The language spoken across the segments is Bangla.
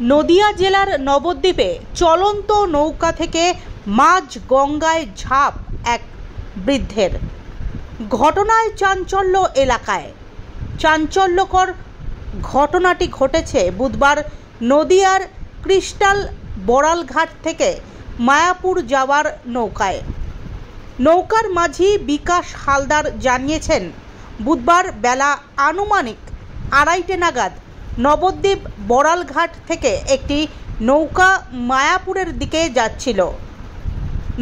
নদিয়া জেলার নবদ্বীপে চলন্ত নৌকা থেকে মাঝ গঙ্গায় ঝাঁপ এক বৃদ্ধের। ঘটনায় চাঞ্চল্য এলাকায়। চাঞ্চল্যকর ঘটনাটি ঘটেছে বুধবার নদিয়ার ক্রিস্টাল বড়ালঘাট থেকে মায়াপুর যাওয়ার নৌকায়। নৌকার মাঝি বিকাশ হালদার জানিয়েছেন, বুধবার বেলা আনুমানিক 2:30 নাগাদ নবদ্বীপ বড়ালঘাট থেকে একটি নৌকা মায়াপুরের দিকে যাচ্ছিল।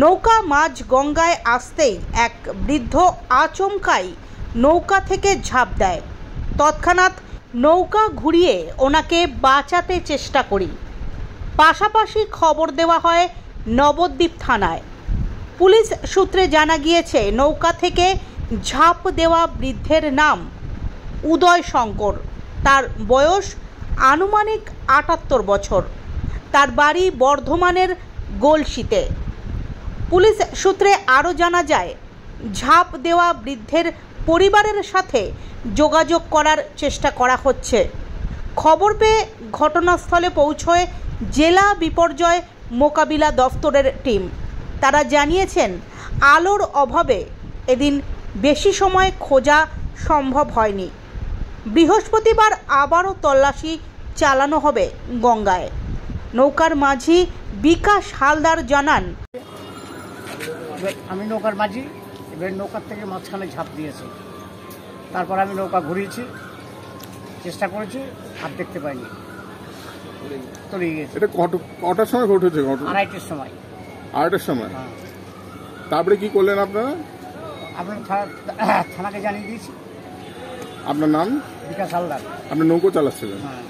নৌকা মাঝ গঙ্গায় আসতেই এক বৃদ্ধ আচমকাই নৌকা থেকে ঝাঁপ দেয়। তৎক্ষণাৎ নৌকা ঘুরিয়ে ওনাকে বাঁচাতে চেষ্টা করি। পাশাপাশি খবর দেওয়া হয় নবদ্বীপ থানায়। পুলিশ সূত্রে জানা গিয়েছে, নৌকা থেকে ঝাঁপ দেওয়া বৃদ্ধের নাম উদয় শঙ্কর। তার বয়স আনুমানিক 78 বছর। তার বাড়ি বর্ধমানের গলসিতে। পুলিশ সূত্রে আরও জানা যায়, ঝাঁপ দেওয়া বৃদ্ধের পরিবারের সাথে যোগাযোগ করার চেষ্টা করা হচ্ছে। খবর পেয়ে ঘটনাস্থলে পৌঁছয় জেলা বিপর্যয় মোকাবিলা দফতরের টিম। তারা জানিয়েছেন, আলোর অভাবে এদিন বেশি সময় খোঁজা সম্ভব হয়নি। বৃহস্পতিবার আবারও তল্লাশি চালানো হবে গঙ্গায়। নৌকার মাঝি বিকাশ হালদার জানান, আমি নৌকার মাঝি, এবার নৌকার থেকে মাঝখানে ঝাঁপ দিয়েছে। তারপর আমি নৌকা ঘুরিয়েছি, চেষ্টা করেছি, আর দেখতে পাইনি, তলিয়ে গেছে। এটা কটার সময় ঘটেছে? 2:30-এর সময়। 2:30-এর সময়? হ্যাঁ। তারপরে কি করলেন আপনারা? আপনার থানাকে জানিয়ে দিয়েছি। আপনার নাম? বিকাশ হালদার। আপনি নৌকো চালাচ্ছিলেন? হ্যাঁ।